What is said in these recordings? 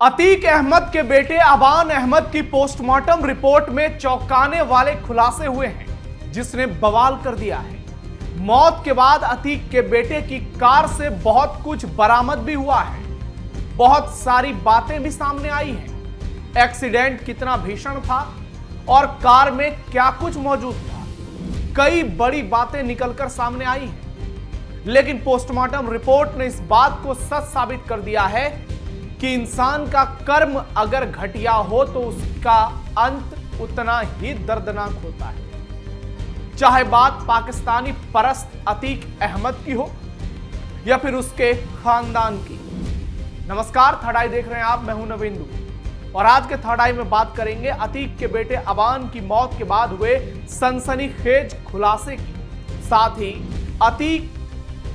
अतीक अहमद के बेटे अबान अहमद की पोस्टमार्टम रिपोर्ट में चौंकाने वाले खुलासे हुए हैं, जिसने बवाल कर दिया है। मौत के बाद अतीक के बेटे की कार से बहुत कुछ बरामद भी हुआ है। बहुत सारी बातें भी सामने आई हैं। एक्सीडेंट कितना भीषण था और कार में क्या कुछ मौजूद था, कई बड़ी बातें निकलकर सामने आई हैं। लेकिन पोस्टमार्टम रिपोर्ट ने इस बात को सच साबित कर दिया है कि इंसान का कर्म अगर घटिया हो तो उसका अंत उतना ही दर्दनाक होता है। चाहे बात पाकिस्तानी परस्त अतीक अहमद की हो या फिर उसके खानदान की। नमस्कार, थर्ड आई देख रहे हैं आप, मैं हूं नवेंदु और आज के थर्ड आई में बात करेंगे अतीक के बेटे अबान की मौत के बाद हुए सनसनीखेज खुलासे की, साथ ही अतीक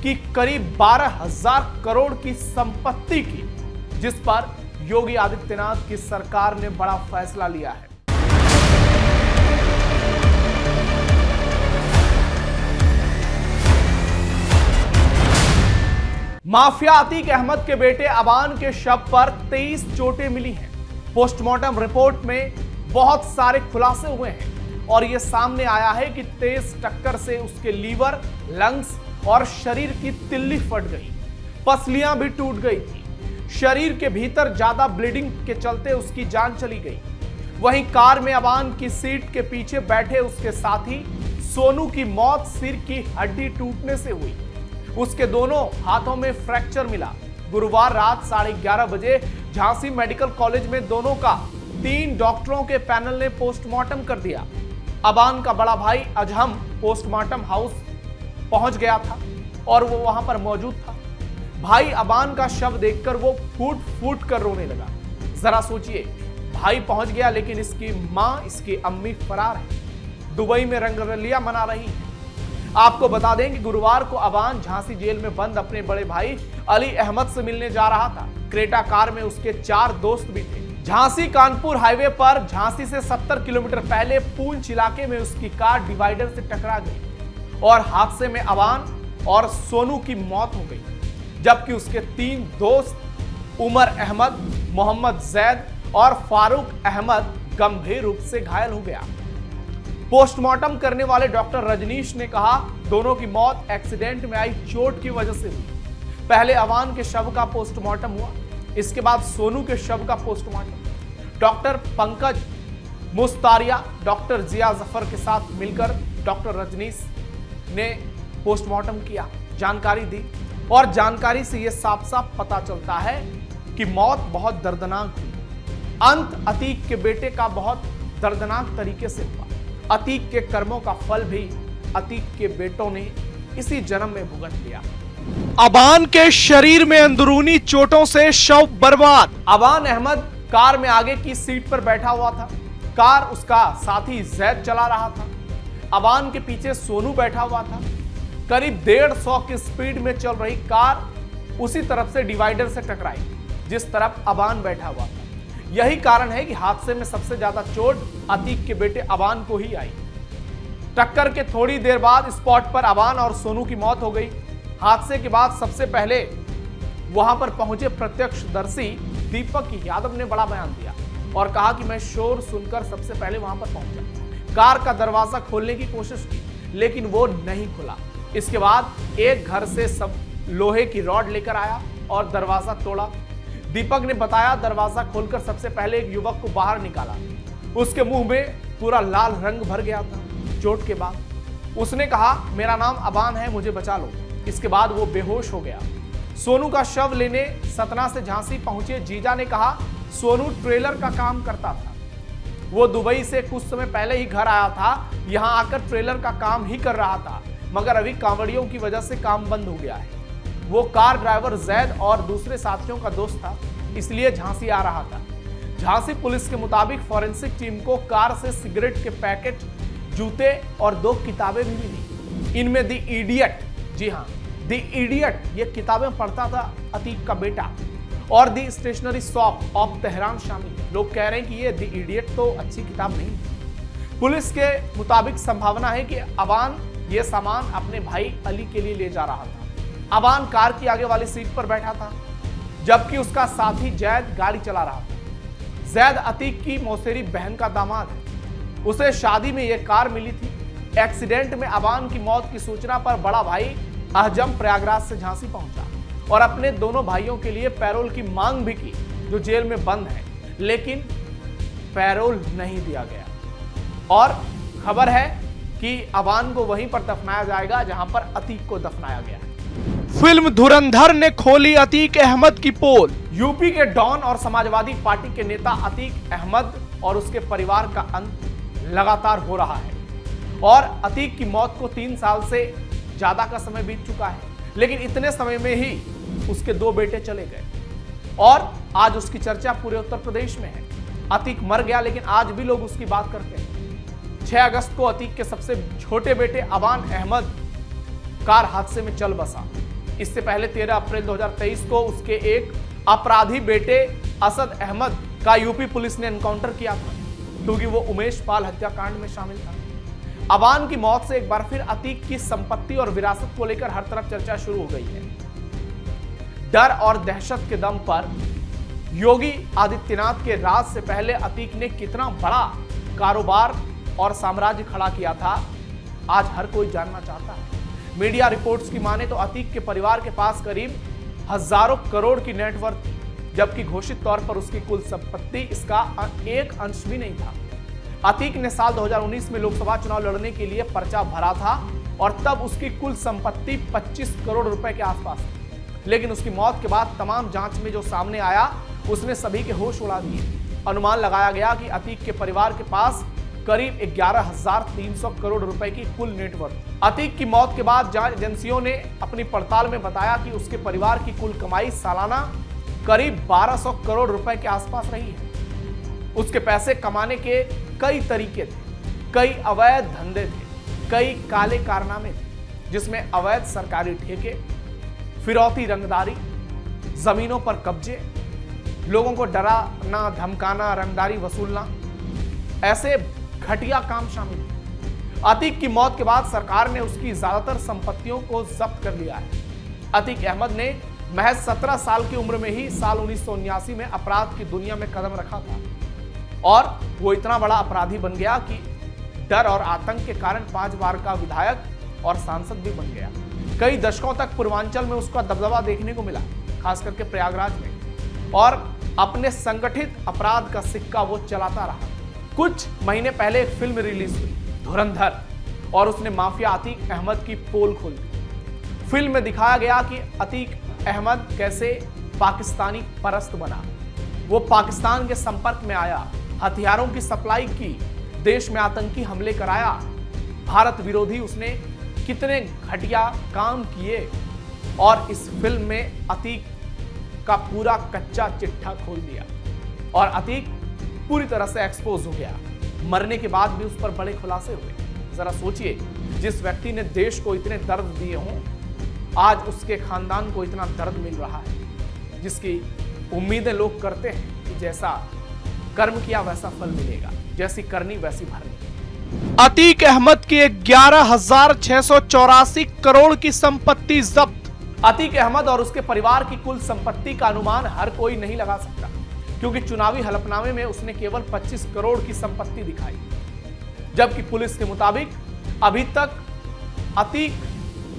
की करीब 12,000 करोड़ की संपत्ति की, जिस पर योगी आदित्यनाथ की सरकार ने बड़ा फैसला लिया है। माफिया अतीक अहमद के बेटे अबान के शव पर 23 चोटें मिली हैं। पोस्टमार्टम रिपोर्ट में बहुत सारे खुलासे हुए हैं और यह सामने आया है कि तेज टक्कर से उसके लीवर, लंग्स और शरीर की तिल्ली फट गई, पसलियां भी टूट गई थी। शरीर के भीतर ज्यादा ब्लीडिंग के चलते उसकी जान चली गई। वहीं कार में अबान की सीट के पीछे बैठे उसके साथी सोनू की मौत सिर की हड्डी टूटने से हुई। उसके दोनों हाथों में फ्रैक्चर मिला। गुरुवार रात 11:30 बजे झांसी मेडिकल कॉलेज में दोनों का 3 डॉक्टरों के पैनल ने पोस्टमार्टम कर दिया। अबान का बड़ा भाई अजहम पोस्टमार्टम हाउस पहुंच गया था और वो वहां पर मौजूद था। भाई अबान का शव देखकर वो फूट फूट कर रोने लगा। जरा सोचिए, भाई पहुंच गया लेकिन इसकी मां, इसकी अम्मी फरार है, दुबई में रंगरलिया मना रही है। आपको बता दें कि गुरुवार को अबान झांसी जेल में बंद अपने बड़े भाई अली अहमद से मिलने जा रहा था। क्रेटा कार में उसके 4 दोस्त भी थे। झांसी कानपुर हाईवे पर झांसी से 70 किलोमीटर पहले पूंछ इलाके में उसकी कार डिवाइडर से टकरा गई और हादसे में अबान और सोनू की मौत हो गई, जबकि उसके 3 दोस्त उमर अहमद, मोहम्मद जैद और फारूक अहमद गंभीर रूप से घायल हो गया। पोस्टमार्टम करने वाले डॉक्टर रजनीश ने कहा, दोनों की मौत एक्सीडेंट में आई चोट की वजह से हुई। पहले अबान के शव का पोस्टमार्टम हुआ, इसके बाद सोनू के शव का पोस्टमार्टम। डॉक्टर पंकज मुस्तारिया, डॉक्टर जिया जफर के साथ मिलकर डॉक्टर रजनीश ने पोस्टमार्टम किया, जानकारी दी और जानकारी से यह साफ साफ पता चलता है कि मौत बहुत दर्दनाक हुई। अंत अतीक के बेटे का बहुत दर्दनाक तरीके से हुआ। अतीक के कर्मों का फल भी अतीक के बेटों ने इसी जन्म में भुगत लिया। अबान के शरीर में अंदरूनी चोटों से शव बर्बाद। अबान अहमद कार में आगे की सीट पर बैठा हुआ था। कार उसका साथी जैद चला रहा था। अबान के पीछे सोनू बैठा हुआ था। करीब 150 की स्पीड में चल रही कार उसी तरफ से डिवाइडर से टकराई जिस तरफ अबान बैठा हुआ था। यही कारण है कि हादसे में सबसे ज्यादा चोट अतीक के बेटे अबान को ही आई। टक्कर के थोड़ी देर बाद स्पॉट पर अबान और सोनू की मौत हो गई। हादसे के बाद सबसे पहले वहां पर पहुंचे प्रत्यक्षदर्शी दीपक यादव ने बड़ा बयान दिया और कहा कि मैं शोर सुनकर सबसे पहले वहां पर पहुंचा। कार का दरवाजा खोलने की कोशिश की लेकिन वो नहीं खुला। इसके बाद एक घर से सब लोहे की रॉड लेकर आया और दरवाजा तोड़ा। दीपक ने बताया, दरवाजा खोलकर सबसे पहले एक युवक को बाहर निकाला। उसके मुंह में पूरा लाल रंग भर गया था चोट के बाद। उसने कहा, मेरा नाम अबान है, मुझे बचा लो। इसके बाद वो बेहोश हो गया। सोनू का शव लेने सतना से झांसी पहुंचे जीजा ने कहा, सोनू ट्रेलर का काम करता था। वो दुबई से कुछ समय पहले ही घर आया था। यहां आकर ट्रेलर का काम ही कर रहा था, मगर अभी कांवड़ियों की वजह से काम बंद हो गया है। वो कार ड्राइवर जैद और दूसरे साथियों का दोस्त था, इसलिए झांसी आ रहा था। झांसी पुलिस के मुताबिक फॉरेंसिक टीम को कार से सिगरेट के पैकेट, जूते और 2 किताबें भी मिली। इनमें द इडियट, जी हां, द इडियट, ये किताबें पढ़ता था अतीक का बेटा, और the stationery shop of Tehran शामिल। लोग कह रहे हैं कि ये द इडियट तो अच्छी किताब नहीं। पुलिस के मुताबिक संभावना है कि अबान ये सामान अपने भाई अली के लिए ले जा रहा था। अबान कार की आगे वाली सीट पर बैठा था। जबकि उसका साथी जैद गाड़ी चला रहा था। जैद अतीक की मौसेरी बहन का दामाद है। उसे शादी में यह कार मिली थी। एक्सीडेंट में अबान की मौत की सूचना पर बड़ा भाई अहजम प्रयागराज से झांसी पहुंचा और अपने दोनों भाइयों के लिए पैरोल की मांग भी की, जो जेल में बंद है, लेकिन पैरोल नहीं दिया गया। और खबर है कि अबान को वहीं पर दफनाया जाएगा जहां पर अतीक को दफनाया गया। फिल्म धुरंधर ने खोली अतीक अहमद की पोल। यूपी के डॉन और समाजवादी पार्टी के नेता अतीक अहमद और उसके परिवार का अंत लगातार हो रहा है और अतीक की मौत को 3 साल से ज्यादा का समय बीत चुका है, लेकिन इतने समय में ही उसके 2 बेटे चले गए और आज उसकी चर्चा पूरे उत्तर प्रदेश में है। अतीक मर गया, लेकिन आज भी लोग उसकी बात करते हैं। 6 अगस्त को अतीक के सबसे छोटे बेटे अबान अहमद कार हादसे में चल बसा। इससे पहले 13 अप्रैल 2023 को उसके एक अपराधी बेटे असद अहमद का यूपी पुलिस ने एनकाउंटर किया था, क्योंकि वो उमेश पाल हत्याकांड में शामिल था। अबान की मौत से एक बार फिर अतीक की संपत्ति और विरासत को लेकर हर तरफ चर्चा शुरू हो गई है। डर और दहशत के दम पर योगी आदित्यनाथ के राज से पहले अतीक ने कितना बड़ा कारोबार और साम्राज्य खड़ा किया था, आज हर कोई जानना चाहता है। मीडिया रिपोर्ट्स की माने तो अतीक के परिवार के पास करीब हजारों करोड़ की नेटवर्थ थी, जबकि घोषित तौर पर उसकी कुल संपत्ति इसका एक अंश भी नहीं था। अतीक ने साल 2019 में लोकसभा चुनाव लड़ने के लिए पर्चा भरा था और तब उसकी कुल संपत्ति 25 करोड़ रुपए के आसपास थी, लेकिन उसकी मौत के बाद तमाम जांच में जो सामने आया उसने सभी के होश उड़ा दिए। अनुमान लगाया गया कि अतीक के परिवार के पास करीब 11,300 करोड़ रुपए की कुल नेटवर्थ। अतीक की मौत के बाद जांच एजेंसियों ने अपनी पड़ताल में बताया कि उसके परिवार की कुल कमाई सालाना करीब 1200 करोड़ रुपए के आसपास रही है। उसके पैसे कमाने के कई तरीके थे, कई अवैध धंधे थे, कई काले कारनामे थे, जिसमें अवैध सरकारी ठेके, फिरौती रंगदारी, जमीनों पर कब्जे, लोगों को डराना धमकाना, रंगदारी वसूलना, ऐसे घटिया काम शामिल है। अतीक की मौत के बाद सरकार ने उसकी ज्यादातर संपत्तियों को जब्त कर लिया है। अतीक अहमद ने महज 17 साल की उम्र में ही साल 1979 में अपराध की दुनिया में कदम रखा था और वो इतना बड़ा अपराधी बन गया कि डर और आतंक के कारण 5 बार का विधायक और सांसद भी बन गया। कई दशकों तक पूर्वांचल में उसका दबदबा देखने को मिला, खास करके प्रयागराज में, और अपने संगठित अपराध का सिक्का वो चलाता रहा। कुछ महीने पहले एक फिल्म रिलीज हुई, धुरंधर, और उसने माफिया अतीक अहमद की पोल खोल दी। फिल्म में दिखाया गया कि अतीक अहमद कैसे पाकिस्तानी परस्त बना, वो पाकिस्तान के संपर्क में आया, हथियारों की सप्लाई की, देश में आतंकी हमले कराया, भारत विरोधी उसने कितने घटिया काम किए, और इस फिल्म में अतीक का पूरा कच्चा चिट्ठा खोल दिया और अतीक पूरी तरह से एक्सपोज हो गया। मरने के बाद भी उस पर बड़े खुलासे हुए। जरा सोचिए, जिस व्यक्ति ने देश को इतने दर्द दिए हों, आज उसके खानदान को इतना दर्द मिल रहा है, जिसकी उम्मीदें लोग करते हैं कि जैसा कर्म किया वैसा फल मिलेगा, जैसी करनी वैसी भरनी। अतीक अहमद की 11,684 करोड़ की संपत्ति जब्त। अतीक अहमद और उसके परिवार की कुल संपत्ति का अनुमान हर कोई नहीं लगा सकता, क्योंकि चुनावी हलफनामे में उसने केवल 25 करोड़ की संपत्ति दिखाई, जबकि पुलिस के मुताबिक अभी तक अतीक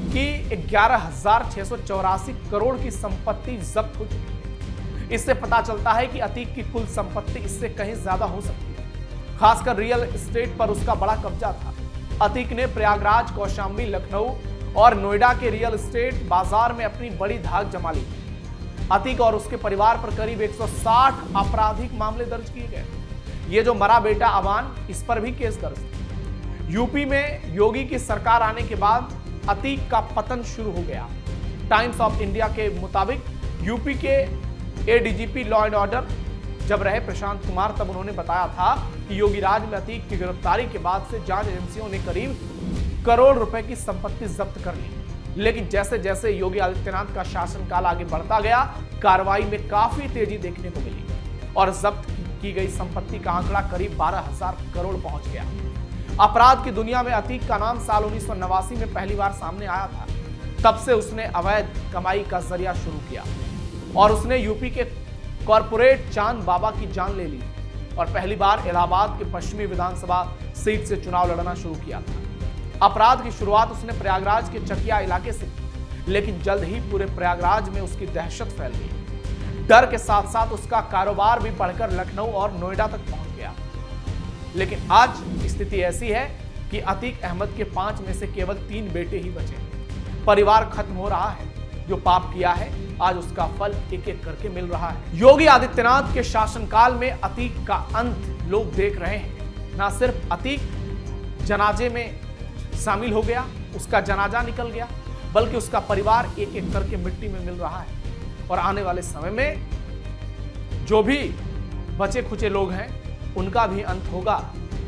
की 11,684 करोड़ की संपत्ति जब्त हो चुकी है। इससे पता चलता है कि अतीक की कुल संपत्ति इससे कहीं ज्यादा हो सकती है। खासकर रियल एस्टेट पर उसका बड़ा कब्जा था। अतीक ने प्रयागराज, कौशाम्बी, लखनऊ और नोएडा के रियल एस्टेट बाजार में अपनी बड़ी धाक जमा ली। अतीक और उसके परिवार पर करीब 160 आपराधिक मामले दर्ज किए गए। ये जो मरा बेटा अबान, इस पर भी केस दर्ज था। यूपी में योगी की सरकार आने के बाद अतीक का पतन शुरू हो गया। टाइम्स ऑफ इंडिया के मुताबिक यूपी के एडीजीपी लॉ एंड ऑर्डर जब रहे प्रशांत कुमार, तब उन्होंने बताया था कि योगी राज में अतीक की गिरफ्तारी के बाद से जांच एजेंसियों ने करीब करोड़ रुपए की संपत्ति जब्त कर ली। लेकिन जैसे जैसे योगी आदित्यनाथ का शासनकाल आगे बढ़ता गया, कार्रवाई में काफी तेजी देखने को मिली और जब्त की गई संपत्ति का आंकड़ा करीब 12,000 करोड़ पहुंच गया। अपराध की दुनिया में अतीक का नाम साल 1989 में पहली बार सामने आया था। तब से उसने अवैध कमाई का जरिया शुरू किया। और उसने यूपी के कॉर्पोरेट चांद बाबा की जान ले ली और पहली बार इलाहाबाद के पश्चिमी विधानसभा सीट से चुनाव लड़ना शुरू किया था। अपराध की शुरुआत उसने प्रयागराज के चकिया इलाके से की, लेकिन जल्द ही पूरे प्रयागराज में उसकी दहशत फैल गई। डर के साथ साथ उसका कारोबार भी बढ़कर लखनऊ और नोएडा तक पहुंच गया। लेकिन आज स्थिति ऐसी है कि अतीक अहमद के 5 में से केवल 3 बेटे ही बचे। परिवार खत्म हो रहा है। जो पाप किया है आज उसका फल एक एक करके मिल रहा है। योगी आदित्यनाथ के शासनकाल में अतीक का अंत लोग देख रहे हैं। ना सिर्फ अतीक जनाजे में शामिल हो गया, उसका जनाजा निकल गया, बल्कि उसका परिवार एक एक करके मिट्टी में मिल रहा है। और आने वाले समय में जो भी बचे खुचे लोग हैं उनका भी अंत होगा,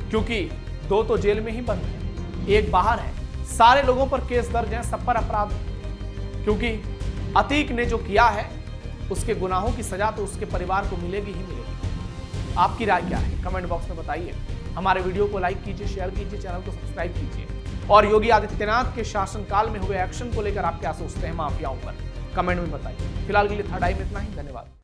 क्योंकि 2 तो जेल में ही बंद है, 1 बाहर है। सारे लोगों पर केस दर्ज हैं, सब पर अपराध, क्योंकि अतीक ने जो किया है उसके गुनाहों की सजा तो उसके परिवार को मिलेगी ही मिलेगी। आपकी राय क्या है कमेंट बॉक्स में बताइए। हमारे वीडियो को लाइक कीजिए, शेयर कीजिए, चैनल को सब्सक्राइब कीजिए। और योगी आदित्यनाथ के शासनकाल में हुए एक्शन को लेकर आप क्या सोचते हैं माफियाओं पर, कमेंट में बताइए। फिलहाल के लिए थर्ड आई में इतना ही। धन्यवाद।